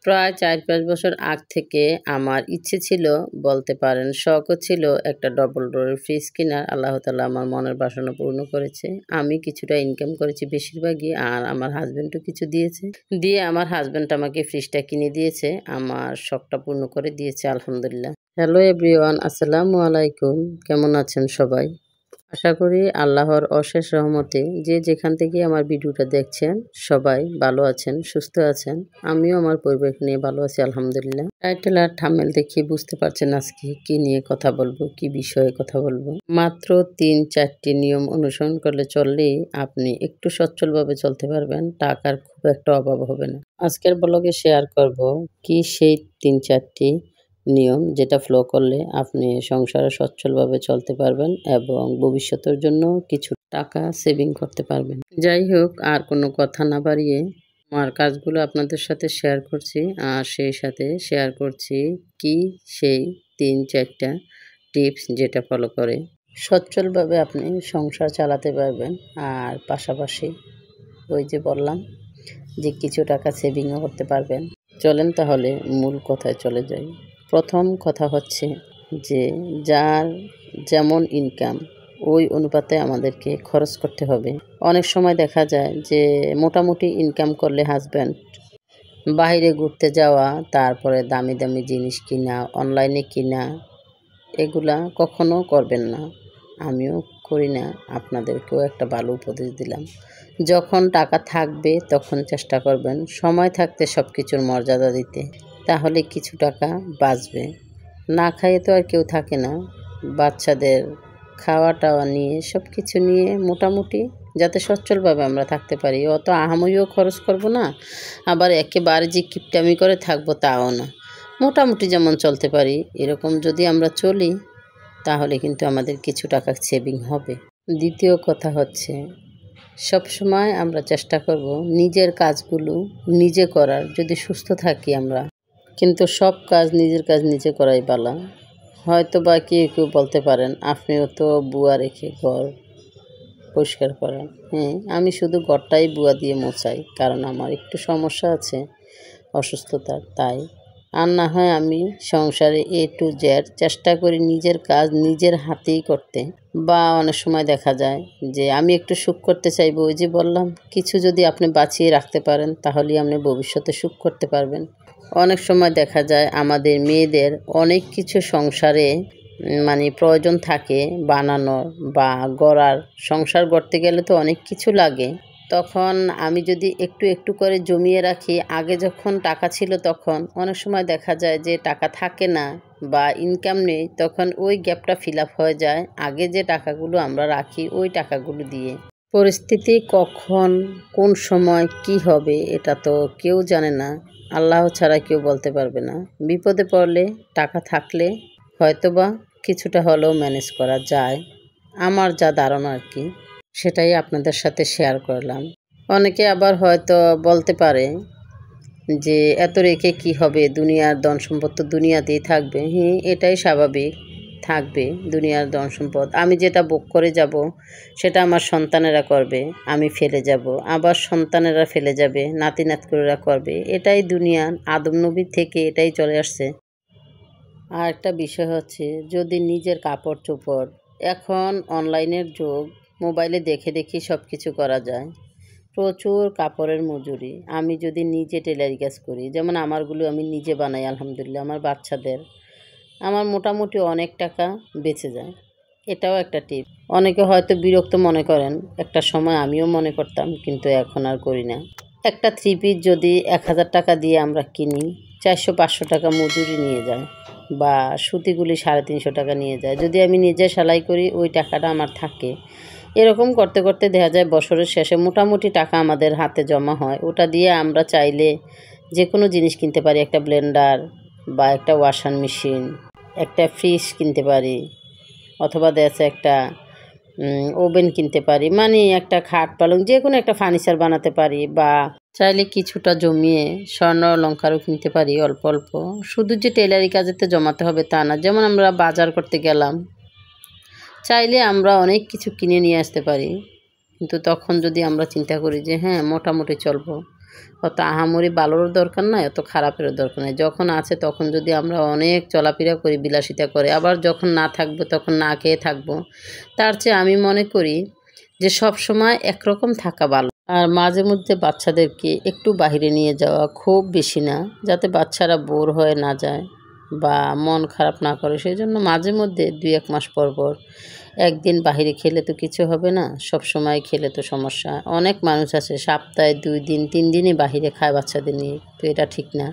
প্রায় ৪-৫ বছর আগ থেকে আমার ইচ্ছে ছিল, বলতে পারেন শখও ছিল একটা ডবল ডোরের ফ্রিজ কেনার। আল্লাহ তাআলা আমার মনের বাসনা পূর্ণ করেছে। আমি কিছুটা ইনকাম করেছি বেশিরভাগই, আর আমার হাসব্যান্ডও কিছু দিয়েছে। দিয়ে আমার হাসব্যান্ড আমাকে ফ্রিজটা কিনে দিয়েছে। আমার শখটা পূর্ণ করে দিয়েছে আলহামদুলিল্লাহ। হ্যালো এভরিওয়ান, আসসালামু আলাইকুম। কেমন আছেন সবাই? আশা করি আল্লাহর অশেষ রহমতে যে যেখান থেকে আমার ভিডিওটা দেখছেন সবাই ভালো আছেন, সুস্থ আছেন। আমিও আমার পরিবারকে নিয়ে ভালো আছি আলহামদুলিল্লাহ। টাইটেল আর থাম্বনেল দেখে বুঝতে পারছেন আজকে কি নিয়ে কথা বলবো, কি বিষয়ে কথা বলবো। মাত্র ৩-৪টি নিয়ম অনুসরণ করলে চললেই আপনি একটু সচ্ছলভাবে চলতে পারবেন, টাকার খুব একটা অভাব হবে না। আজকের ব্লগে শেয়ার করব কি সেই ৩-৪টি নিয়ম যেটা ফলো করলে আপনি সংসারে সচ্ছলভাবে চলতে পারবেন এবং ভবিষ্যতের জন্য কিছু টাকা সেভিং করতে পারবেন। যাই হোক, আর কোনো কথা না বাড়িয়ে আমার কাজগুলো আপনাদের সাথে শেয়ার করছি, আর সেই সাথে শেয়ার করছি কি সেই ৩-৪টা টিপস যেটা ফলো করে সচ্ছলভাবে আপনি সংসার চালাতে পারবেন, আর পাশাপাশি ওই যে বললাম যে কিছু টাকা সেভিংও করতে পারবেন। চলেন তাহলে মূল কথায় চলে যাই। প্রথম কথা হচ্ছে যে যার যেমন ইনকাম ওই অনুপাতে আমাদেরকে খরচ করতে হবে। অনেক সময় দেখা যায় যে মোটামুটি ইনকাম করলে হাজব্যান্ড বাইরে ঘুরতে যাওয়া, তারপরে দামি দামি জিনিস কিনা, অনলাইনে কিনা, এগুলা কখনো করবেন না। আমিও করি না, আপনাদেরকেও একটা ভালো উপদেশ দিলাম। যখন টাকা থাকবে তখন চেষ্টা করবেন সময় থাকতে সব কিছুর মর্যাদা দিতে, তাহলে কিছু টাকা বাঁচবে। না খাইয়ে তো আর কেউ থাকে না। বাচ্চাদের খাওয়া টাওয়া নিয়ে সব কিছু নিয়ে মোটামুটি যাতে সচ্ছলভাবে আমরা থাকতে পারি, অত আহামরিও খরচ করব না, আবার একেবারে যে কিপটামি করে থাকবো তাও না। মোটামুটি যেমন চলতে পারি এরকম যদি আমরা চলি তাহলে কিন্তু আমাদের কিছু টাকা সেভিং হবে। দ্বিতীয় কথা হচ্ছে সবসময় আমরা চেষ্টা করব নিজের কাজগুলো নিজে করার। যদি সুস্থ থাকি আমরা, কিন্তু সব কাজ নিজের কাজ নিজে করাই ভালো। হয়তো বা কেউ বলতে পারেন আপনিও তো বুয়া রেখে ঘর পরিষ্কার করেন। হ্যাঁ, আমি শুধু ঘরটাই বুয়া দিয়ে মোছাই, কারণ আমার একটু সমস্যা আছে অসুস্থতার, তাই। আর না হয় আমি সংসারে A to Z চেষ্টা করি নিজের কাজ নিজের হাতেই করতে। বা অনেক সময় দেখা যায় যে আমি একটু সুখ করতে চাইবো, ওই যে বললাম কিছু যদি আপনি বাঁচিয়ে রাখতে পারেন তাহলেই আপনি ভবিষ্যতে সুখ করতে পারবেন। অনেক সময় দেখা যায় আমাদের মেয়েদের অনেক কিছু সংসারে প্রয়োজন থাকে বানানোর বা গড়ার। সংসার গড়তে গেলে তো অনেক কিছু লাগে। তখন আমি যদি একটু একটু করে জমিয়ে রাখি, আগে যখন টাকা ছিল তখন অনেক সময় দেখা যায় যে টাকা থাকে না বা ইনকাম নেই, তখন ওই গ্যাপটা ফিল আপ হয়ে যায় আগে যে টাকাগুলো আমরা রাখি ওই টাকাগুলো দিয়ে। পরিস্থিতি কখন কোন সময় কি হবে এটা তো কেউ জানে না, আল্লাহ ছাড়া কেউ বলতে পারবে না। বিপদে পড়লে টাকা থাকলে হয়তোবা কিছুটা হলেও ম্যানেজ করা যায়। আমার যা ধারণা আর কি, সেটাই আপনাদের সাথে শেয়ার করলাম। অনেকে আবার হয়তো বলতে পারে যে এত রেখে কি হবে, দুনিয়ার ধন সম্পদ তো দুনিয়াতেই থাকবে। হ্যাঁ, এটাই স্বাভাবিক, থাকবে দুনিয়ার ধন সম্পদ। আমি যেটা ভোগ করে যাব সেটা আমার সন্তানেরা করবে, আমি ফেলে যাব, আবার সন্তানেরা ফেলে যাবে, নাতি নাতকুরেরা করবে। এটাই দুনিয়া, আদম নবী থেকে এটাই চলে আসছে। আর একটা বিষয় হচ্ছে যদি নিজের কাপড় চোপড়, এখন অনলাইনের যুগ, মোবাইলে দেখে দেখে সব কিছু করা যায়, প্রচুর কাপড়ের মজুরি। আমি যদি নিজে টেলারি কাজ করি, যেমন আমারগুলো আমি নিজে বানাই আলহামদুলিল্লাহ, আমার বাচ্চাদের, আমার মোটামুটি অনেক টাকা বেঁচে যায়। এটাও একটা টিপ। অনেকে হয়তো বিরক্ত মনে করেন, একটা সময় আমিও মনে করতাম, কিন্তু এখন আর করি না। একটা 3 পিস যদি 1000 টাকা দিয়ে আমরা কিনি, 400-500 টাকা মজুরি নিয়ে যায়, বা সুতিগুলি 350 টাকা নিয়ে যায়। যদি আমি নিজে সেলাই করি ওই টাকাটা আমার থাকে। এরকম করতে করতে দেখা যায় বছরের শেষে মোটামুটি টাকা আমাদের হাতে জমা হয়। ওটা দিয়ে আমরা চাইলে যে কোনো জিনিস কিনতে পারি, একটা ব্লেন্ডার বা একটা ওয়াশিং মেশিন, একটা ফ্রিজ কিনতে পারি, অথবা দেখা একটা ওভেন কিনতে পারি, একটা খাট পালং যে কোনো একটা ফার্নিচার বানাতে পারি, বা চাইলে কিছুটা জমিয়ে স্বর্ণ অলংকারও কিনতে পারি অল্প অল্প। শুধু যে টেলারি কাজেতে জমাতে হবে তা না। যেমন আমরা বাজার করতে গেলাম, চাইলে আমরা অনেক কিছু কিনে নিয়ে আসতে পারি, কিন্তু তখন যদি আমরা চিন্তা করি যে হ্যাঁ মোটামুটি চলবো, অত আহামরি ভালোর দরকার নাই, অত খারাপেরও দরকার নাই। যখন আছে তখন যদি আমরা অনেক চলাফেরা করি, বিলাসিতা করে, আবার যখন না থাকবো তখন না খেয়ে থাকবো, তার চেয়ে আমি মনে করি যে সব সময় একরকম থাকা ভালো। আর মাঝে মধ্যে বাচ্চাদেরকে একটু বাইরে নিয়ে যাওয়া, খুব বেশি না, যাতে বাচ্চারা বোর হয়ে না যায় বা মন খারাপ না করে। সেই জন্য মাঝে মধ্যে 2-1 মাস পর পর একদিন বাহিরে খেলে তো কিছু হবে না, সব সময় খেলে তো সমস্যা। অনেক মানুষ আছে সপ্তাহে 2 দিন 3 দিনই বাহিরে খায় বাচ্চাদের নিয়ে, তো এটা ঠিক না।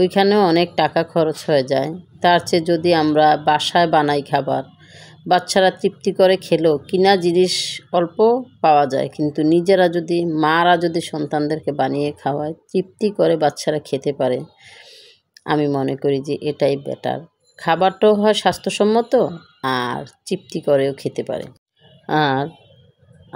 ওইখানেও অনেক টাকা খরচ হয়ে যায়। তার চেয়ে যদি আমরা বাসায় বানাই খাবার, বাচ্চারা তৃপ্তি করে খেলেও, কিনা জিনিস অল্প পাওয়া যায়, কিন্তু নিজেরা যদি মারা যদি সন্তানদেরকে বানিয়ে খাওয়ায়, তৃপ্তি করে বাচ্চারা খেতে পারে, আমি মনে করি যে এটাই বেটার। খাবারটাও হয় স্বাস্থ্যসম্মত আর তৃপ্তি করেও খেতে পারে।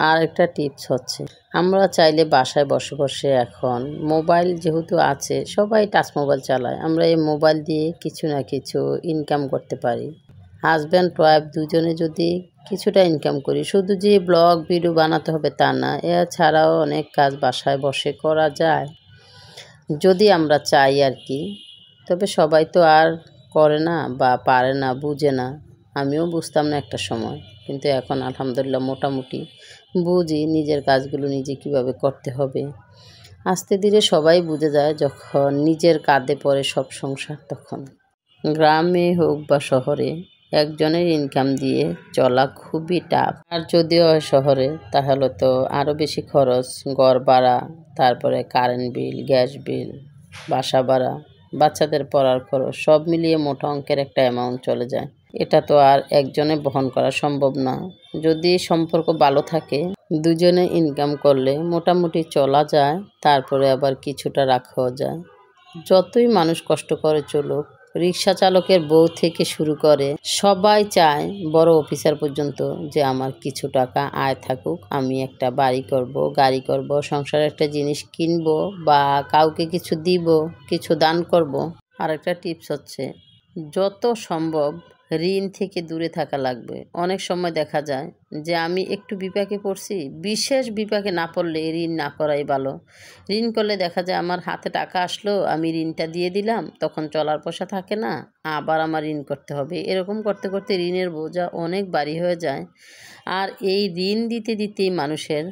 আর একটা টিপস হচ্ছে, আমরা চাইলে বাসায় বসে বসে এখন মোবাইল যেহেতু আছে, সবাই টাচ মোবাইল চালায়, আমরা এই মোবাইল দিয়ে কিছু না কিছু ইনকাম করতে পারি। হাজব্যান্ড ওয়াইফ দুজনে যদি কিছুটা ইনকাম করি, শুধু যে ব্লগ ভিডিও বানাতে হবে তা না, এছাড়াও অনেক কাজ বাসায় বসে করা যায় যদি আমরা চাই আর কি। তবে সবাই তো আর করে না বা পারে না, বুঝে না। আমিও বুঝতাম না একটা সময়, কিন্তু এখন আলহামদুলিল্লাহ মোটামুটি বুঝি নিজের কাজগুলো নিজে কিভাবে করতে হবে। আস্তে ধীরে সবাই বুঝে যায় যখন নিজের কাঁধে পড়ে সব সংসার। তখন গ্রামে হোক বা শহরে, একজনের ইনকাম দিয়ে চলা খুবই টাফ। আর যদিও হয় শহরে, তাহলে তো আরও বেশি খরচ, ঘর ভাড়া, তারপরে কারেন্ট বিল, গ্যাস বিল, বাসা ভাড়া, বাচ্চাদের পড়ার খরচ, সব মিলিয়ে মোটা অঙ্কের একটা অ্যামাউন্ট চলে যায়। এটা তো আর একজনে বহন করা সম্ভব না। যদি সম্পর্ক ভালো থাকে, দুজনে ইনকাম করলে মোটামুটি চলা যায়, তারপরে আবার কিছুটা রাখাও যায়। যতই মানুষ কষ্ট করে চলুক, রিক্সা চালকের বউ থেকে শুরু করে সবাই চায় বড় অফিসার পর্যন্ত যে আমার কিছু টাকা আয় থাকুক, আমি একটা বাড়ি করব, গাড়ি করব, সংসারে একটা জিনিস কিনবো বা কাউকে কিছু দিব, কিছু দান করব। আর একটা টিপস হচ্ছে, যত সম্ভব ঋণ থেকে দূরে থাকা লাগবে। অনেক সময় দেখা যায় যে আমি একটু বিপাকে পড়ছি, বিশেষ বিপাকে না পড়লে ঋণ না করাই ভালো। ঋণ করলে দেখা যায় আমার হাতে টাকা আসলো, আমি ঋণটা দিয়ে দিলাম, তখন চলার পয়সা থাকে না, আবার আমার ঋণ করতে হবে। এরকম করতে করতে ঋণের বোঝা অনেক ভারী হয়ে যায়। আর এই ঋণ দিতে দিতেই মানুষের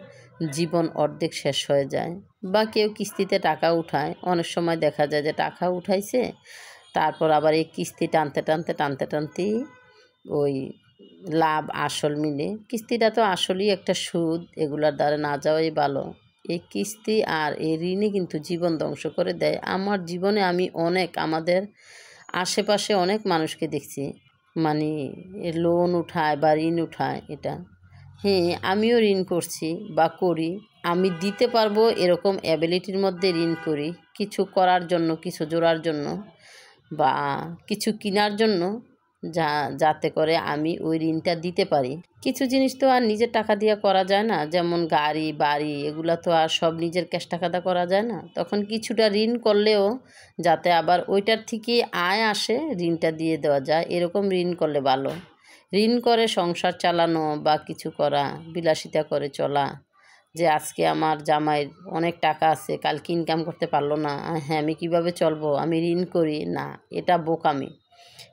জীবন অর্ধেক শেষ হয়ে যায়। বা কেউ কিস্তিতে টাকা উঠায়, অনেক সময় দেখা যায় যে টাকা উঠাইছে, তারপর আবার এই কিস্তি টানতেই ওই লাভ আসল মিলে, কিস্তিটা তো আসলেই একটা সুদ, এগুলার দ্বারা না যাওয়াই ভালো। এই কিস্তি আর এই ঋণই কিন্তু জীবন ধ্বংস করে দেয়। আমার জীবনে আমি আমাদের আশেপাশে অনেক মানুষকে দেখছি, মানে লোন উঠায় বা ঋণ উঠায়। এটা হ্যাঁ, আমিও ঋণ করছি বা করি, আমি দিতে পারবো এরকম অ্যাবিলিটির মধ্যে ঋণ করি, কিছু করার জন্য, কিছু জোড়ার জন্য বা কিছু কেনার জন্য, যাতে করে আমি ওই ঋণটা দিতে পারি। কিছু জিনিস তো আর নিজের টাকা দিয়ে করা যায় না, যেমন গাড়ি বাড়ি, এগুলো তো আর সব নিজের ক্যাশ টাকা দিয়ে করা যায় না। তখন কিছুটা ঋণ করলেও যাতে আবার ওইটার থেকে আয় আসে, ঋণটা দিয়ে দেওয়া যায়, এরকম ঋণ করলে ভালো। ঋণ করে সংসার চালানো বা কিছু করা, বিলাসিতা করে চলা, যে আজকে আমার জামাইয়ের অনেক টাকা আছে, কালকে ইনকাম করতে পারলো না, হ্যাঁ আমি কিভাবে চলবো, আমি ঋণ করি না, এটা বোকামি।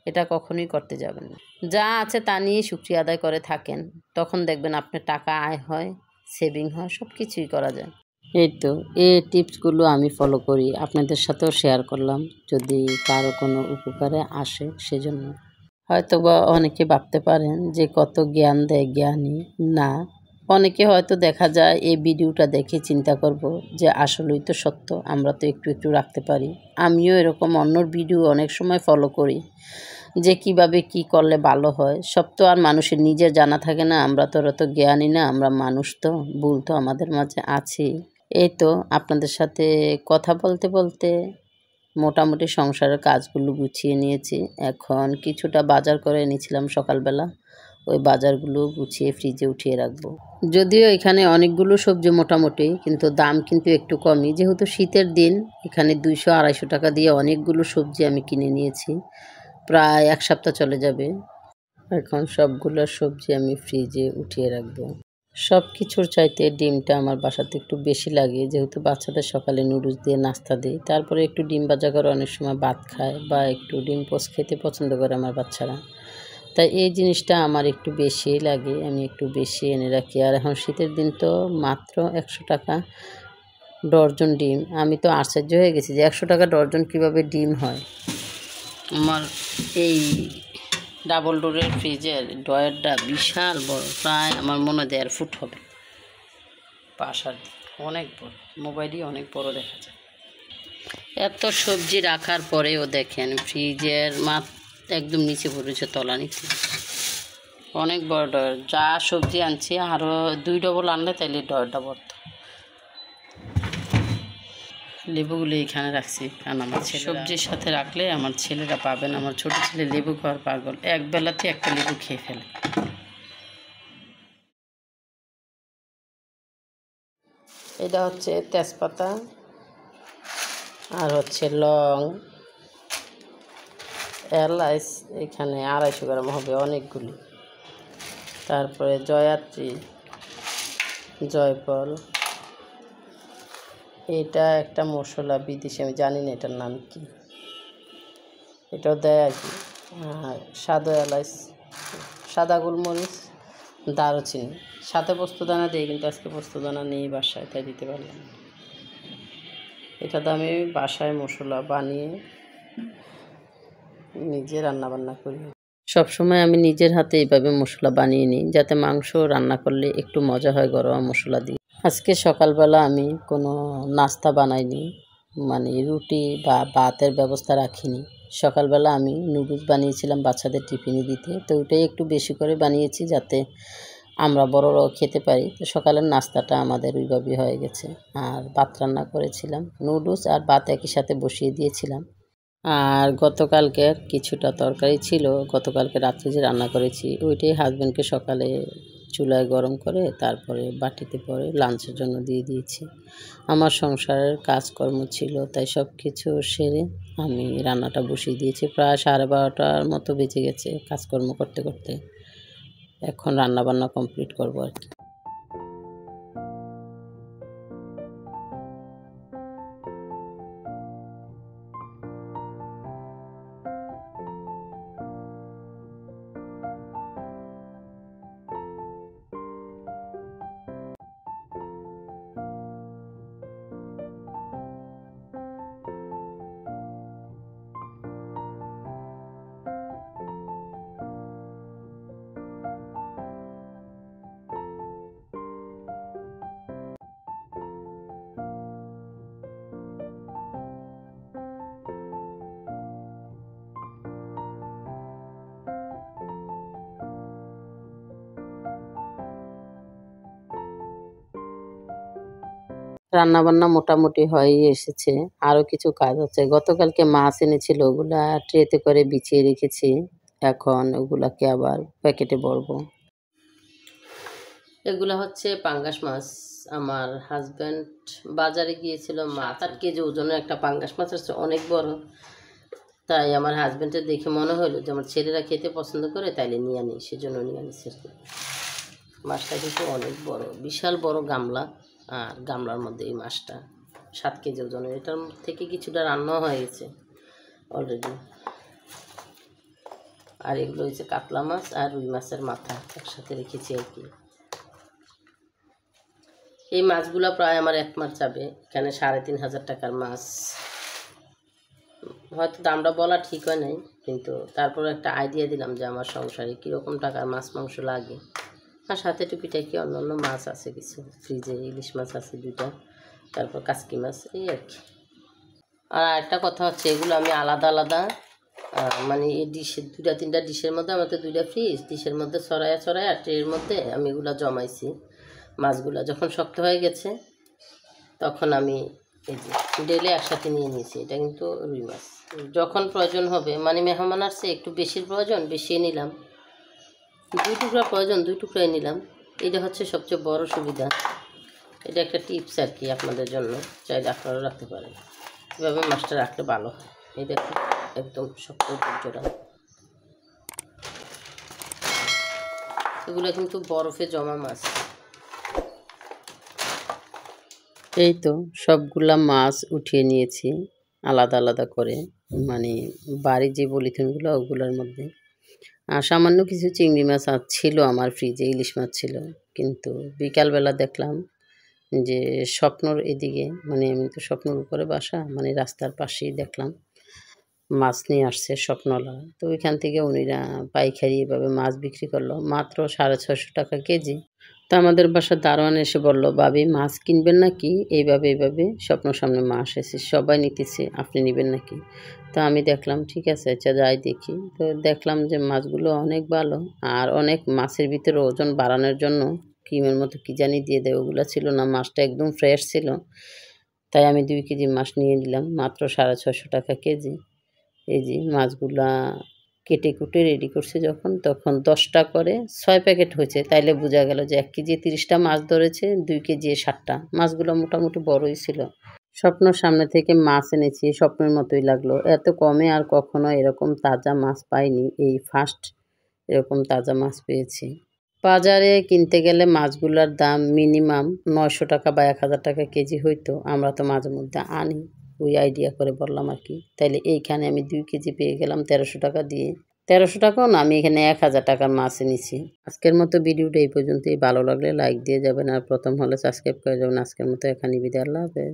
এটা কখনোই করতে যাবেন না। যা আছে তা নিয়ে শুকরিয়া আদায় করে থাকেন, তখন দেখবেন আপনার টাকা আয় হয়, সেভিং হয়, সব কিছুই করা যায়। এই তো এই টিপসগুলো আমি ফলো করি, আপনাদের সাথেও শেয়ার করলাম, যদি কারো কোনো উপকারে আসে সেজন্য। হয়তো বা অনেকে ভাবতে পারেন যে কত জ্ঞান দেয় জ্ঞানী, না, অনেকে হয়তো দেখা যায় এই ভিডিওটা দেখে চিন্তা করব যে আসলেই তো সত্য, আমরা তো একটু একটু রাখতে পারি। আমিও এরকম অন্যর ভিডিও অনেক সময় ফলো করি যে কিভাবে কি করলে ভালো হয়। সব তো আর মানুষের নিজের জানা থাকে না, আমরা তো অত জ্ঞানী না, আমরা মানুষ, তো ভুল তো আমাদের মাঝে আছি। এই তো আপনাদের সাথে কথা বলতে বলতে মোটামুটি সংসারের কাজগুলো গুছিয়ে নিয়েছি। এখন কিছুটা বাজার করে এনেছিলাম সকালবেলা, ওই বাজারগুলো গুছিয়ে ফ্রিজে উঠিয়ে রাখবো। যদিও এখানে অনেকগুলো সবজি মোটামুটি, কিন্তু দাম কিন্তু একটু কমই, যেহেতু শীতের দিন। এখানে 200-250 টাকা দিয়ে অনেকগুলো সবজি আমি কিনে নিয়েছি, প্রায় 1 সপ্তাহ চলে যাবে। এখন সবগুলো সবজি আমি ফ্রিজে উঠিয়ে রাখবো। সব কিছুর চাইতে ডিমটা আমার বাসাতে একটু বেশি লাগে, যেহেতু বাচ্চাদের সকালে নুডলস দিয়ে নাস্তা দিই। তারপরে একটু ডিম ভাজা করে অনেক সময় ভাত খায় বা একটু ডিম পোচ খেতে পছন্দ করে আমার বাচ্চারা। তাই এই জিনিসটা আমার একটু বেশিই লাগে, আমি একটু বেশি এনে রাখি। আর এখন শীতের দিন তো মাত্র ১০০ টাকা ডর্জন ডিম। আমি তো আশ্চর্য হয়ে গেছি যে ১০০ টাকা ডর্জন কীভাবে ডিম হয়। আমার এই ডাবল ডোরের ফ্রিজের ডয়ারটা বিশাল বড়, প্রায় আমার মনে হয় ১.৫ ফুট হবে। বাসার অনেক বড়, মোবাইলই অনেক বড় দেখা যায়। এত সবজি রাখার পরেও দেখেন ফ্রিজের একদম নিচে পড়েছে, তলা নিচে। অনেক বড় ডয়ার, যা সবজি আনছি আরও ২ ডবল আনলে তাইলে ডয়ারটা ভরত। লেবুগুলো এখানে রাখছি, কারণ আমার সবজির সাথে রাখলে আমার ছেলেরা পাবেন। আমার ছোট ছেলে লেবু খাওয়ার পাগল, এক বেলাতে একটা লেবু খেয়ে ফেলে। এটা হচ্ছে তেজপাতা, আর হচ্ছে লং, এলাচ এখানে ২৫০ গ্রাম হবে, অনেকগুলি। তারপরে জয়াত্রী, জয়ফল, এটা একটা মশলা বিদেশি, আমি জানি না এটার নাম কি, এটাও দেয় আর কি। আর সাদা এলাচ, সাদা গোলমরিচ, দারুচিনি, সাথে পোস্তদানা দিই, কিন্তু আজকে পোস্তদানা নেই বাসায়, তাই দিতে পারলাম। এটা তো আমি বাসায় মশলা বানিয়ে নিজে রান্নাবান্না করি। সবসময় আমি নিজের হাতে এইভাবে মশলা বানিয়ে নিই, যাতে মাংস রান্না করলে একটু মজা হয় গরম মশলা দিয়ে। আজকে সকালবেলা আমি কোনো নাস্তা বানাইনি, মানে রুটি বা ভাতের ব্যবস্থা রাখিনি। সকালবেলা আমি নুডলস বানিয়েছিলাম বাচ্চাদের টিফিনে দিতে, তো ওইটাই একটু বেশি করে বানিয়েছি যাতে আমরা বড়রাও খেতে পারি। তো সকালের নাস্তাটা আমাদের ওইভাবেই হয়ে গেছে। আর ভাত রান্না করেছিলাম, নুডলস আর ভাত একই সাথে বসিয়ে দিয়েছিলাম। আর গতকালকের কিছুটা তরকারি ছিল, গতকালকে রাত্রে যে রান্না করেছি ওইটাই হাজব্যান্ডকে সকালে চুলায় গরম করে তারপরে বাটিতে পরে লাঞ্চের জন্য দিয়ে দিয়েছি। আমার সংসারের কাজকর্ম ছিল, তাই সব কিছু সেরে আমি রান্নাটা বসিয়ে দিয়েছি। প্রায় 12:30টার মতো বেজে গেছে কাজকর্ম করতে করতে। এখন রান্নাবান্না কমপ্লিট করবো আর কি। রান্নাবান্না মোটামুটি হয়েই এসেছে, আরও কিছু কাজ আছে। গতকালকে মাছ এনেছিল, ওগুলা ট্রেতে করে বিছিয়ে রেখেছি, এখন ওগুলাকে আবার প্যাকেটে ভরবো। এগুলা হচ্ছে পাঙ্গাস মাছ। আমার হাজব্যান্ড বাজারে গিয়েছিল, 7-8 কেজি ওজনের একটা পাঙ্গাস মাছ আসছে, অনেক বড়। তাই আমার হাজব্যান্ডের দেখে মনে হলো যে আমার ছেলেরা খেতে পছন্দ করে, তাইলে নিয়ে আনি, সেজন্য নিয়ে আনিছে। মাছটা কিন্তু অনেক বড়, বিশাল বড় গামলা, আর গামলার মধ্যে এই মাছটা 7 কেজি ওজনের। এটার থেকে কিছুটা রান্নাও হয়ে গেছে অলরেডি। আর এগুলো হচ্ছে কাতলা মাছ আর রুই মাছের মাথা একসাথে রেখেছি আর কি। এই মাছগুলো প্রায় আমার 1 মাস যাবে, এখানে 3500 টাকার মাছ। হয়তো দামটা বলা ঠিক হয় নাই, কিন্তু তারপর একটা আইডিয়া দিলাম যে আমার সংসারে কীরকম টাকার মাছ মাংস লাগে। আর সাথে টুপিটাকি অন্য অন্য মাছ আছে কিছু, ফ্রিজে ইলিশ মাছ আছে 2টা, তারপর কাচকি মাছ, এই আর কি। আর একটা কথা হচ্ছে, এগুলো আমি আলাদা আলাদা মানে এই ডিশের 2-3টা ডিশের মধ্যে, আমার তো 2টা ফ্রিজ, ডিশের মধ্যে ছড়ায়া আর ট্রের মধ্যে আমি এগুলো জমাইছি। মাছগুলো যখন শক্ত হয়ে গেছে তখন আমি এই যে ডেলে একসাথে নিয়ে নিয়েছি। এটা কিন্তু রুই মাছ, যখন প্রয়োজন হবে, মানে মেহমান আসছে একটু বেশির প্রয়োজন বেশি নিলাম, 2 টুকরা প্রয়োজন 2 টুকরাই নিলাম। এটা হচ্ছে সবচেয়ে বড় সুবিধা। এটা একটা টিপস আর কি আপনাদের জন্য, চাইলে আপনারাও রাখতে পারেন। এভাবে মাছটা রাখলে ভালো হয়। এই দেখুন একদম শক্ত জোড়া। এগুলো কিন্তু বরফে জমা মাছ, এই তো সবগুলা মাছ উঠিয়ে নিয়েছি আলাদা আলাদা করে, মানে বাড়ির যে পলিথিনগুলো ওগুলোর মধ্যে। আর সামান্য কিছু চিংড়ি মাছ ছিল আমার ফ্রিজে, ইলিশ মাছ ছিল। কিন্তু বিকালবেলা দেখলাম যে স্বপ্নর এদিকে, মানে আমি তো স্বপ্নর উপরে বাসা, মানে রাস্তার পাশেই দেখলাম মাছ নিয়ে আসছে স্বপ্নওয়ালা। তো ওইখান থেকে উনিরা পাইকারি এভাবে মাছ বিক্রি করলো মাত্র 650 টাকা কেজি। তো আমাদের বাসার দারোয়ান এসে বলল, "ভাবি মাছ কিনবেন নাকি? এইভাবে স্বপ্নর সামনে মাছ এসেছে, সবাই নিতেছে, আপনি নিবেন নাকি?" তো আমি দেখলাম ঠিক আছে, আচ্ছা যাই দেখি। তো দেখলাম যে মাছগুলো অনেক ভালো, আর অনেক মাছের ভিতরে ওজন বাড়ানোর জন্য ক্রিমের মতো কী জানি দিয়ে দেয়, ওগুলো ছিল না। মাছটা একদম ফ্রেশ ছিল। তাই আমি 2 কেজি মাছ নিয়ে নিলাম মাত্র 650 টাকা কেজি। এই যে মাছগুলা কেটে কুটে রেডি করছে যখন, তখন 10টা করে 6 প্যাকেট হয়েছে। তাইলে বোঝা গেল যে 1 কেজি 30টা মাছ ধরেছে, 2 কেজি 60টা। মাছগুলো মোটামুটি বড়ই ছিল। স্বপ্নর সামনে থেকে মাছ এনেছি, স্বপ্নের মতোই লাগলো। এত কমে আর কখনো এরকম তাজা মাছ পাইনি। এই ফার্স্ট এরকম তাজা মাছ পেয়েছি। বাজারে কিনতে গেলে মাছগুলার দাম মিনিমাম 900 টাকা বা 1000 টাকা কেজি হইতো। আমরা তো মাঝে মধ্যে আনি। ওই আইডিয়া করে বললাম আরকি। তাইলে এইখানে আমি 2 কেজি পেয়ে গেলাম 1300 টাকা দিয়ে। 1300 টাকাও না, আমি এখানে 1000 টাকার মাছ এনেছি। আজকের মতো ভিডিওটা এই পর্যন্তই। ভালো লাগলে লাইক দিয়ে যাবেন, আর প্রথম হলে সাবস্ক্রাইব করে যাবেন। আজকের মতো এখানেই বিদায়। আল্লাহ হাফেজ।